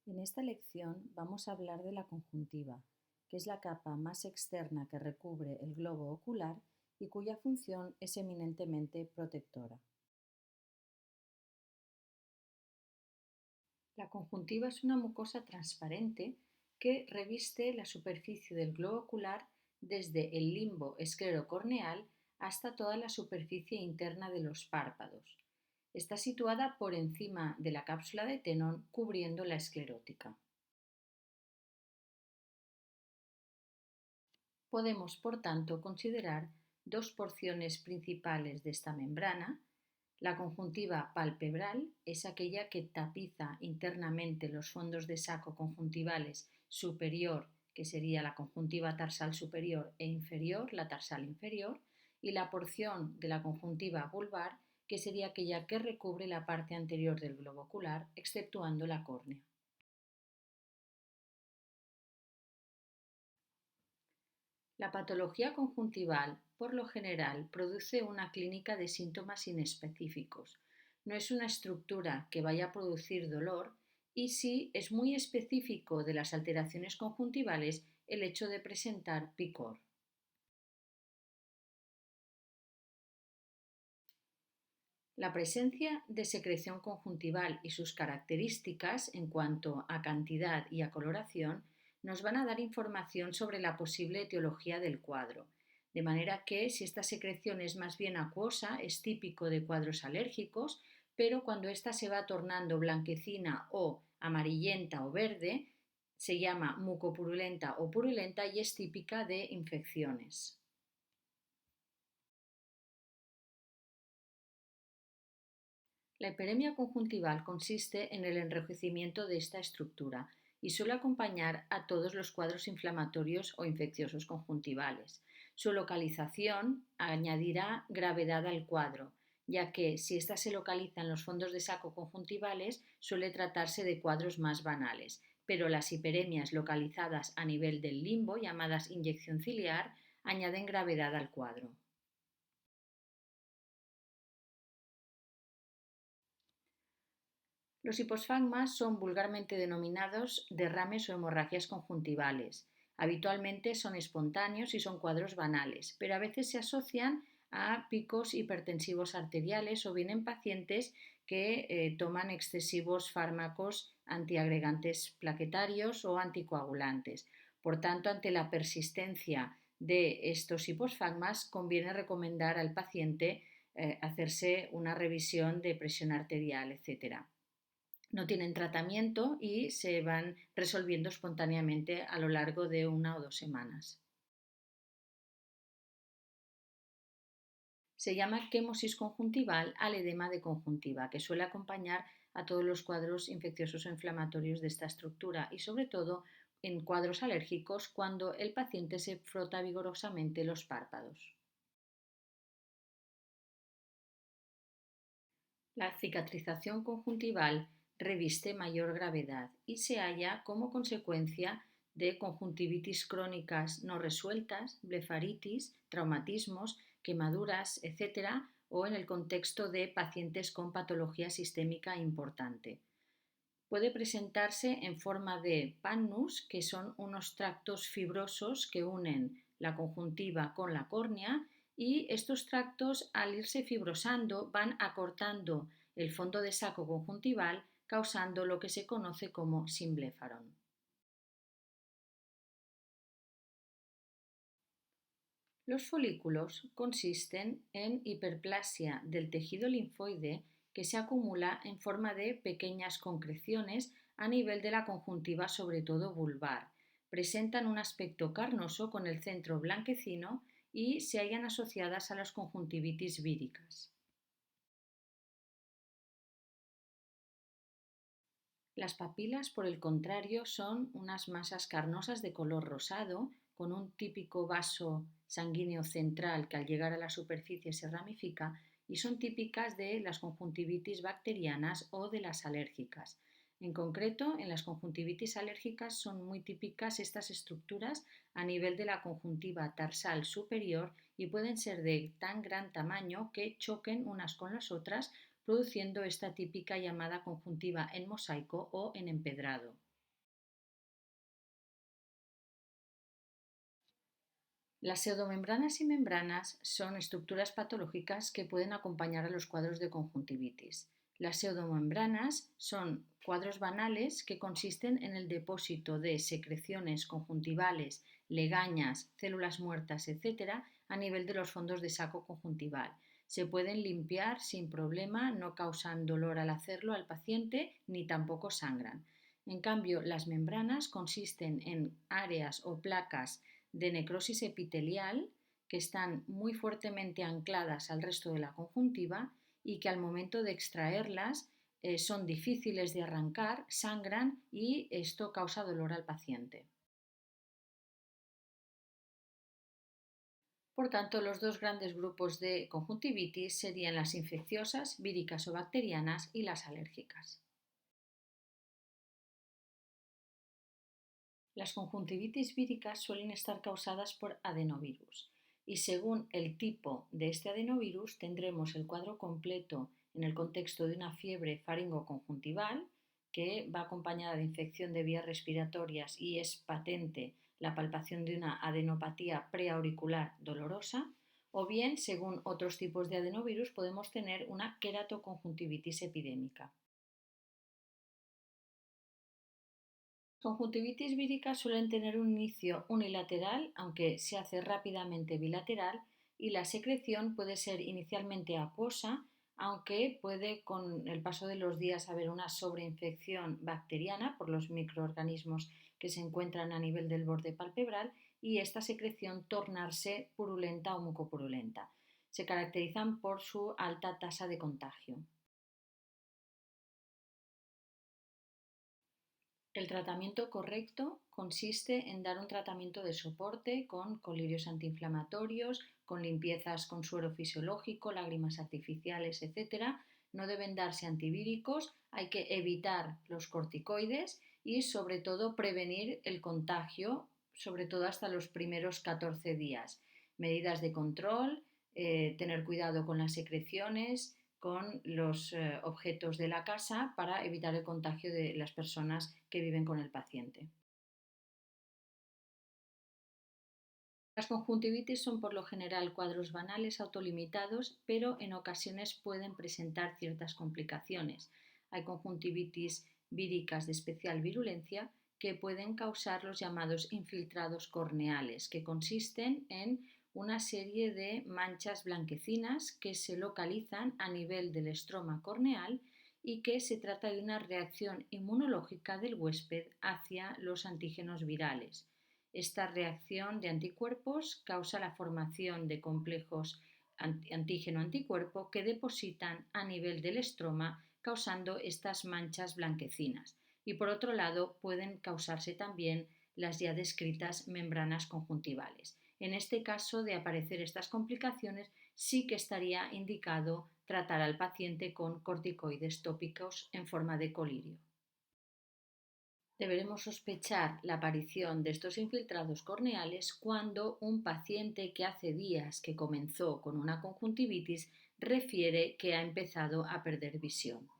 En esta lección vamos a hablar de la conjuntiva, que es la capa más externa que recubre el globo ocular y cuya función es eminentemente protectora. La conjuntiva es una mucosa transparente que reviste la superficie del globo ocular desde el limbo esclerocorneal hasta toda la superficie interna de los párpados. Está situada por encima de la cápsula de Tenon cubriendo la esclerótica. Podemos, por tanto, considerar dos porciones principales de esta membrana. La conjuntiva palpebral es aquella que tapiza internamente los fondos de saco conjuntivales superior, que sería la conjuntiva tarsal superior, e inferior, la tarsal inferior, y la porción de la conjuntiva vulvar, que sería aquella que recubre la parte anterior del globo ocular, exceptuando la córnea. La patología conjuntival, por lo general, produce una clínica de síntomas inespecíficos. No es una estructura que vaya a producir dolor y sí es muy específico de las alteraciones conjuntivales el hecho de presentar picor. La presencia de secreción conjuntival y sus características en cuanto a cantidad y a coloración nos van a dar información sobre la posible etiología del cuadro. De manera que si esta secreción es más bien acuosa, es típico de cuadros alérgicos, pero cuando ésta se va tornando blanquecina o amarillenta o verde, se llama mucopurulenta o purulenta y es típica de infecciones. La hiperemia conjuntival consiste en el enrojecimiento de esta estructura y suele acompañar a todos los cuadros inflamatorios o infecciosos conjuntivales. Su localización añadirá gravedad al cuadro, ya que si ésta se localiza en los fondos de saco conjuntivales suele tratarse de cuadros más banales, pero las hiperemias localizadas a nivel del limbo, llamadas inyección ciliar, añaden gravedad al cuadro. Los hiposfagmas son vulgarmente denominados derrames o hemorragias conjuntivales. Habitualmente son espontáneos y son cuadros banales, pero a veces se asocian a picos hipertensivos arteriales o bien en pacientes que toman excesivos fármacos antiagregantes plaquetarios o anticoagulantes. Por tanto, ante la persistencia de estos hiposfagmas, conviene recomendar al paciente hacerse una revisión de presión arterial, etc. No tienen tratamiento y se van resolviendo espontáneamente a lo largo de 1 o 2 semanas. Se llama quemosis conjuntival al edema de conjuntiva, que suele acompañar a todos los cuadros infecciosos o inflamatorios de esta estructura y sobre todo en cuadros alérgicos cuando el paciente se frota vigorosamente los párpados. La cicatrización conjuntival reviste mayor gravedad y se halla como consecuencia de conjuntivitis crónicas no resueltas, blefaritis, traumatismos, quemaduras, etc., o en el contexto de pacientes con patología sistémica importante. Puede presentarse en forma de pannus, que son unos tractos fibrosos que unen la conjuntiva con la córnea y estos tractos al irse fibrosando van acortando el fondo de saco conjuntival causando lo que se conoce como simblefaron. Los folículos consisten en hiperplasia del tejido linfoide que se acumula en forma de pequeñas concreciones a nivel de la conjuntiva, sobre todo vulvar. Presentan un aspecto carnoso con el centro blanquecino y se hallan asociadas a las conjuntivitis víricas. Las papilas, por el contrario, son unas masas carnosas de color rosado, con un típico vaso sanguíneo central que al llegar a la superficie se ramifica y son típicas de las conjuntivitis bacterianas o de las alérgicas. En concreto, en las conjuntivitis alérgicas son muy típicas estas estructuras a nivel de la conjuntiva tarsal superior y pueden ser de tan gran tamaño que choquen unas con las otras produciendo esta típica llamada conjuntiva en mosaico o en empedrado. Las pseudomembranas y membranas son estructuras patológicas que pueden acompañar a los cuadros de conjuntivitis. Las pseudomembranas son cuadros banales que consisten en el depósito de secreciones conjuntivales, legañas, células muertas, etc., a nivel de los fondos de saco conjuntival. Se pueden limpiar sin problema, no causan dolor al hacerlo al paciente ni tampoco sangran. En cambio, las membranas consisten en áreas o placas de necrosis epitelial que están muy fuertemente ancladas al resto de la conjuntiva y que al momento de extraerlas son difíciles de arrancar, sangran y esto causa dolor al paciente. Por tanto, los dos grandes grupos de conjuntivitis serían las infecciosas, víricas o bacterianas, y las alérgicas. Las conjuntivitis víricas suelen estar causadas por adenovirus y según el tipo de este adenovirus tendremos el cuadro completo en el contexto de una fiebre faringoconjuntival que va acompañada de infección de vías respiratorias y es patente la palpación de una adenopatía preauricular dolorosa, o bien, según otros tipos de adenovirus, podemos tener una queratoconjuntivitis epidémica. Conjuntivitis víricas suelen tener un inicio unilateral, aunque se hace rápidamente bilateral, y la secreción puede ser inicialmente acuosa, aunque puede con el paso de los días haber una sobreinfección bacteriana por los microorganismos que se encuentran a nivel del borde palpebral y esta secreción tornarse purulenta o mucopurulenta. Se caracterizan por su alta tasa de contagio. El tratamiento correcto consiste en dar un tratamiento de soporte con colirios antiinflamatorios, con limpiezas con suero fisiológico, lágrimas artificiales, etc. No deben darse antivíricos, hay que evitar los corticoides y sobre todo prevenir el contagio, sobre todo hasta los primeros 14 días. Medidas de control, tener cuidado con las secreciones, con los objetos de la casa para evitar el contagio de las personas que viven con el paciente. Las conjuntivitis son por lo general cuadros banales autolimitados, pero en ocasiones pueden presentar ciertas complicaciones. Hay conjuntivitis víricas de especial virulencia que pueden causar los llamados infiltrados corneales, que consisten en una serie de manchas blanquecinas que se localizan a nivel del estroma corneal y que se trata de una reacción inmunológica del huésped hacia los antígenos virales. Esta reacción de anticuerpos causa la formación de complejos antígeno-anticuerpo que depositan a nivel del estroma causando estas manchas blanquecinas. Y por otro lado pueden causarse también las ya descritas membranas conjuntivales. En este caso de aparecer estas complicaciones sí que estaría indicado tratar al paciente con corticoides tópicos en forma de colirio. Deberemos sospechar la aparición de estos infiltrados corneales cuando un paciente que hace días que comenzó con una conjuntivitis refiere que ha empezado a perder visión.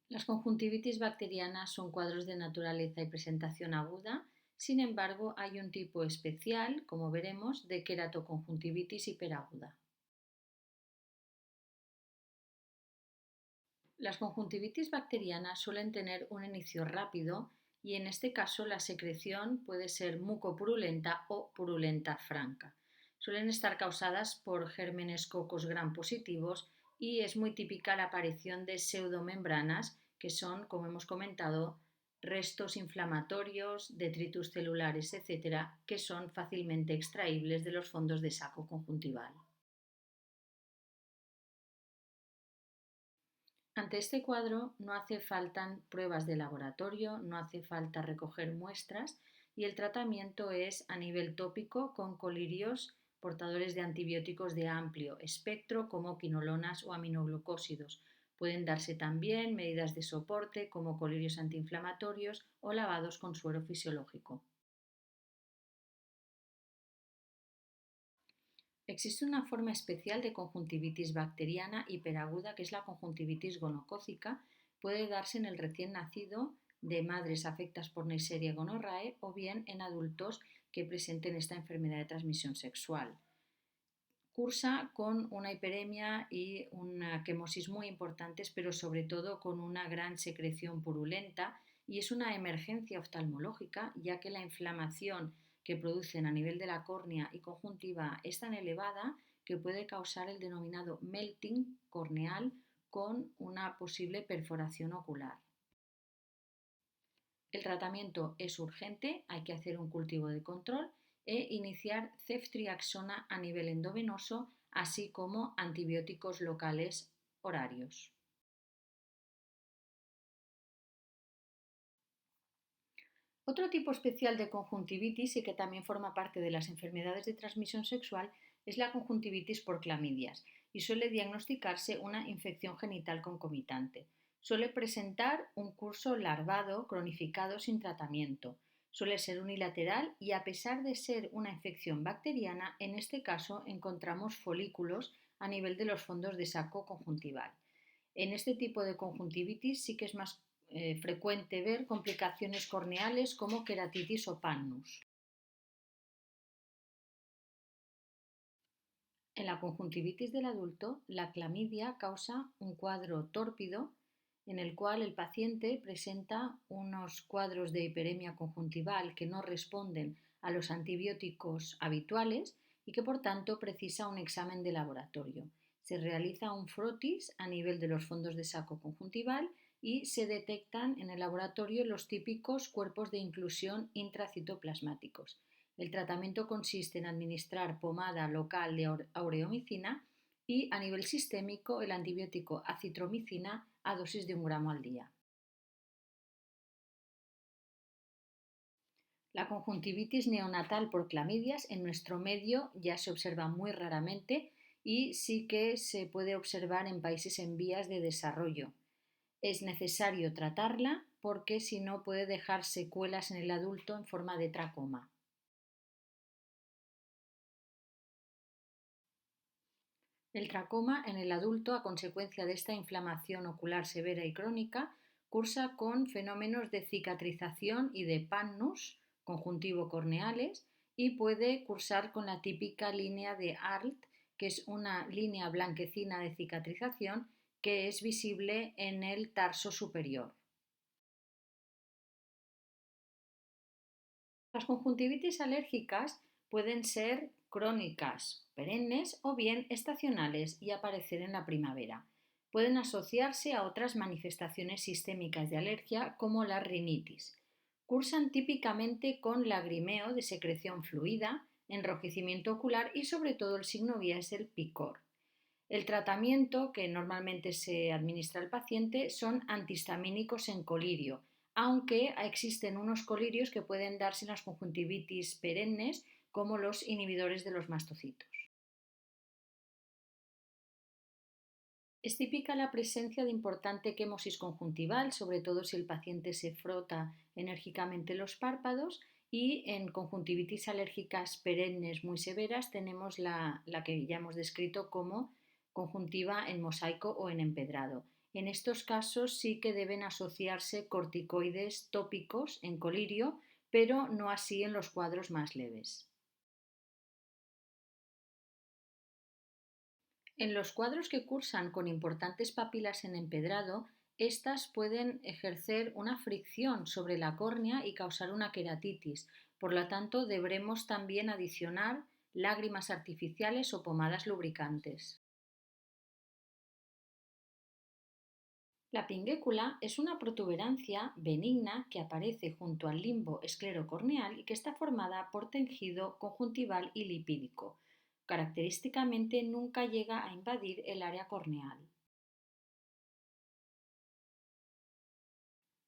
Las conjuntivitis bacterianas son cuadros de naturaleza y presentación aguda, sin embargo hay un tipo especial, como veremos, de queratoconjuntivitis hiperaguda. Las conjuntivitis bacterianas suelen tener un inicio rápido y en este caso la secreción puede ser mucopurulenta o purulenta franca. Suelen estar causadas por gérmenes cocos gram positivos y es muy típica la aparición de pseudomembranas que son, como hemos comentado, restos inflamatorios, detritus celulares, etcétera, que son fácilmente extraíbles de los fondos de saco conjuntival. Ante este cuadro no hace falta pruebas de laboratorio, no hace falta recoger muestras y el tratamiento es a nivel tópico con colirios portadores de antibióticos de amplio espectro como quinolonas o aminoglucósidos. Pueden darse también medidas de soporte como colirios antiinflamatorios o lavados con suero fisiológico. Existe una forma especial de conjuntivitis bacteriana hiperaguda que es la conjuntivitis gonocócica. Puede darse en el recién nacido de madres afectadas por Neisseria gonorrhoeae o bien en adultos que presenten esta enfermedad de transmisión sexual. Cursa con una hiperemia y una quemosis muy importantes, pero sobre todo con una gran secreción purulenta, y es una emergencia oftalmológica, ya que la inflamación que producen a nivel de la córnea y conjuntiva es tan elevada que puede causar el denominado melting corneal con una posible perforación ocular. El tratamiento es urgente, hay que hacer un cultivo de control e iniciar ceftriaxona a nivel endovenoso, así como antibióticos locales horarios. Otro tipo especial de conjuntivitis y que también forma parte de las enfermedades de transmisión sexual es la conjuntivitis por clamidias y suele diagnosticarse una infección genital concomitante. Suele presentar un curso larvado cronificado sin tratamiento. Suele ser unilateral y a pesar de ser una infección bacteriana, en este caso encontramos folículos a nivel de los fondos de saco conjuntival. En este tipo de conjuntivitis sí que es más frecuente ver complicaciones corneales como queratitis o pannus. En la conjuntivitis del adulto, la clamidia causa un cuadro tórpido en el cual el paciente presenta unos cuadros de hiperemia conjuntival que no responden a los antibióticos habituales y que por tanto precisa un examen de laboratorio. Se realiza un frotis a nivel de los fondos de saco conjuntival y se detectan en el laboratorio los típicos cuerpos de inclusión intracitoplasmáticos. El tratamiento consiste en administrar pomada local de aureomicina y a nivel sistémico el antibiótico acitromicina a dosis de 1 gramo al día. La conjuntivitis neonatal por clamidias en nuestro medio ya se observa muy raramente y sí que se puede observar en países en vías de desarrollo. Es necesario tratarla porque si no puede dejar secuelas en el adulto en forma de tracoma. El tracoma en el adulto, a consecuencia de esta inflamación ocular severa y crónica, cursa con fenómenos de cicatrización y de pannus conjuntivo corneales y puede cursar con la típica línea de Arlt, que es una línea blanquecina de cicatrización que es visible en el tarso superior. Las conjuntivitis alérgicas pueden ser crónicas, perennes o bien estacionales y aparecer en la primavera. Pueden asociarse a otras manifestaciones sistémicas de alergia como la rinitis. Cursan típicamente con lagrimeo de secreción fluida, enrojecimiento ocular y sobre todo el signo guía es el picor. El tratamiento que normalmente se administra al paciente son antihistamínicos en colirio, aunque existen unos colirios que pueden darse en las conjuntivitis perennes como los inhibidores de los mastocitos. Es típica la presencia de importante quemosis conjuntival, sobre todo si el paciente se frota enérgicamente los párpados, y en conjuntivitis alérgicas perennes muy severas tenemos la que ya hemos descrito como conjuntiva en mosaico o en empedrado. En estos casos sí que deben asociarse corticoides tópicos en colirio, pero no así en los cuadros más leves. En los cuadros que cursan con importantes papilas en empedrado, estas pueden ejercer una fricción sobre la córnea y causar una queratitis. Por lo tanto, deberemos también adicionar lágrimas artificiales o pomadas lubricantes. La pinguécula es una protuberancia benigna que aparece junto al limbo esclerocorneal y que está formada por tejido conjuntival y lipídico. Característicamente nunca llega a invadir el área corneal.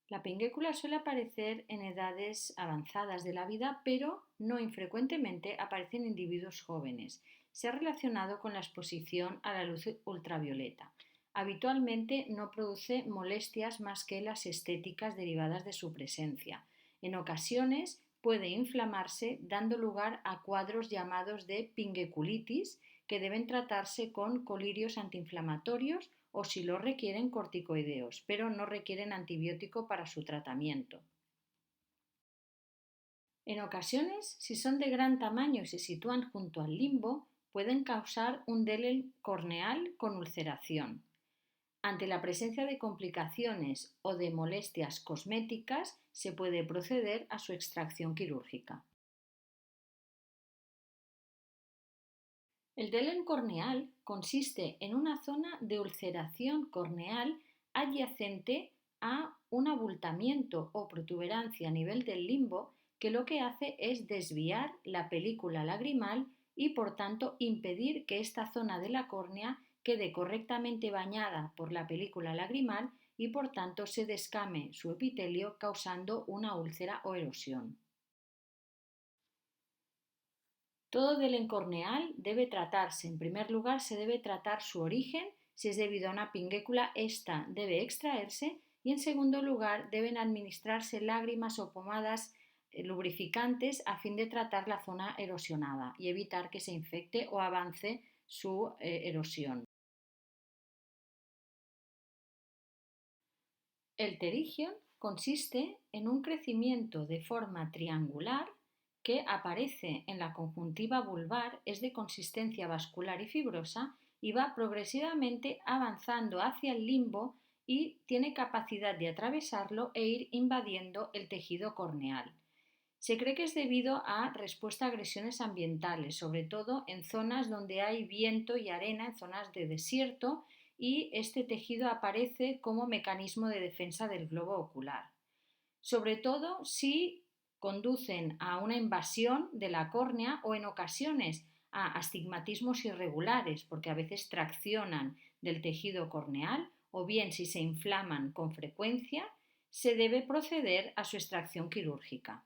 La pinguécula suele aparecer en edades avanzadas de la vida, pero no infrecuentemente aparece en individuos jóvenes. Se ha relacionado con la exposición a la luz ultravioleta. Habitualmente no produce molestias más que las estéticas derivadas de su presencia. En ocasiones puede inflamarse, dando lugar a cuadros llamados de pingueculitis, que deben tratarse con colirios antiinflamatorios o si lo requieren corticoideos, pero no requieren antibiótico para su tratamiento. En ocasiones, si son de gran tamaño y se sitúan junto al limbo, pueden causar un delel corneal con ulceración. Ante la presencia de complicaciones o de molestias cosméticas, se puede proceder a su extracción quirúrgica. El delén corneal consiste en una zona de ulceración corneal adyacente a un abultamiento o protuberancia a nivel del limbo que lo que hace es desviar la película lagrimal y por tanto impedir que esta zona de la córnea quede correctamente bañada por la película lagrimal y por tanto se descame su epitelio causando una úlcera o erosión. Todo delén corneal debe tratarse. En primer lugar, se debe tratar su origen. Si es debido a una pinguécula, esta debe extraerse. Y en segundo lugar, deben administrarse lágrimas o pomadas lubrificantes a fin de tratar la zona erosionada y evitar que se infecte o avance su erosión. El pterigion consiste en un crecimiento de forma triangular que aparece en la conjuntiva vulvar, es de consistencia vascular y fibrosa y va progresivamente avanzando hacia el limbo y tiene capacidad de atravesarlo e ir invadiendo el tejido corneal. Se cree que es debido a respuesta a agresiones ambientales, sobre todo en zonas donde hay viento y arena, en zonas de desierto, y este tejido aparece como mecanismo de defensa del globo ocular. Sobre todo si conducen a una invasión de la córnea o en ocasiones a astigmatismos irregulares, porque a veces traccionan del tejido corneal, o bien si se inflaman con frecuencia, se debe proceder a su extracción quirúrgica.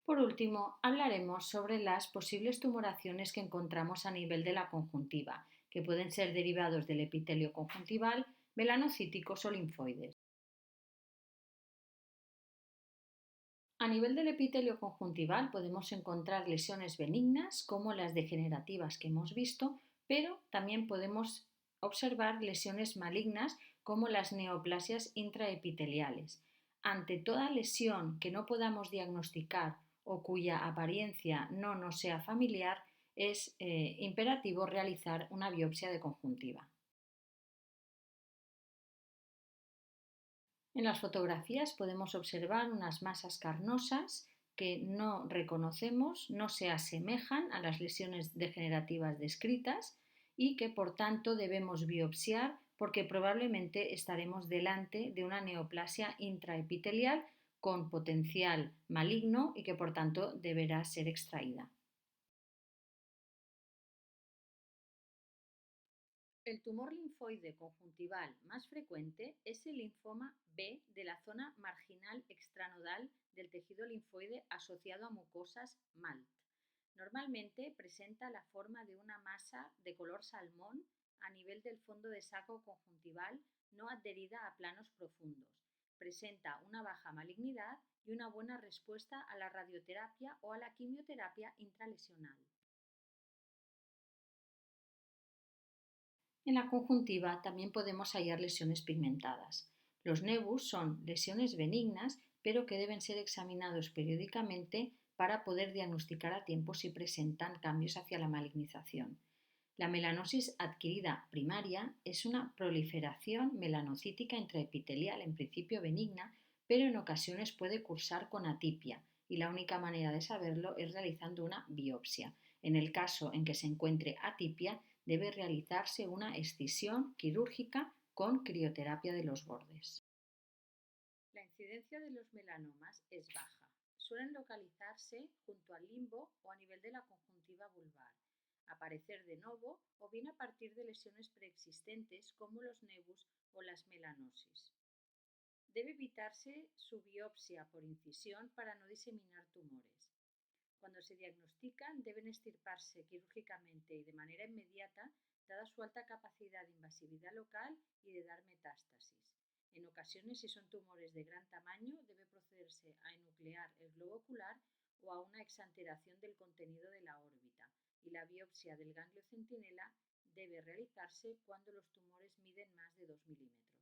Por último, hablaremos sobre las posibles tumoraciones que encontramos a nivel de la conjuntiva, que pueden ser derivados del epitelio conjuntival, melanocíticos o linfoides. A nivel del epitelio conjuntival podemos encontrar lesiones benignas como las degenerativas que hemos visto, pero también podemos observar lesiones malignas como las neoplasias intraepiteliales. Ante toda lesión que no podamos diagnosticar o cuya apariencia no nos sea familiar, es imperativo realizar una biopsia de conjuntiva. En las fotografías podemos observar unas masas carnosas que no reconocemos, no se asemejan a las lesiones degenerativas descritas y que por tanto debemos biopsiar porque probablemente estaremos delante de una neoplasia intraepitelial con potencial maligno y que por tanto deberá ser extraída. El tumor linfoide conjuntival más frecuente es el linfoma B de la zona marginal extranodal del tejido linfoide asociado a mucosas MALT. Normalmente presenta la forma de una masa de color salmón a nivel del fondo de saco conjuntival no adherida a planos profundos. Presenta una baja malignidad y una buena respuesta a la radioterapia o a la quimioterapia intralesional. En la conjuntiva también podemos hallar lesiones pigmentadas. Los nevus son lesiones benignas, pero que deben ser examinados periódicamente para poder diagnosticar a tiempo si presentan cambios hacia la malignización. La melanosis adquirida primaria es una proliferación melanocítica intraepitelial, en principio benigna, pero en ocasiones puede cursar con atipia y la única manera de saberlo es realizando una biopsia. En el caso en que se encuentre atipia, debe realizarse una escisión quirúrgica con crioterapia de los bordes. La incidencia de los melanomas es baja. Suelen localizarse junto al limbo o a nivel de la conjuntiva vulvar, aparecer de nuevo o bien a partir de lesiones preexistentes como los nevus o las melanosis. Debe evitarse su biopsia por incisión para no diseminar tumores. Cuando se diagnostican, deben extirparse quirúrgicamente y de manera inmediata, dada su alta capacidad de invasividad local y de dar metástasis. En ocasiones, si son tumores de gran tamaño, debe procederse a enuclear el globo ocular o a una exanteración del contenido de la órbita y la biopsia del ganglio centinela debe realizarse cuando los tumores miden más de 2 milímetros.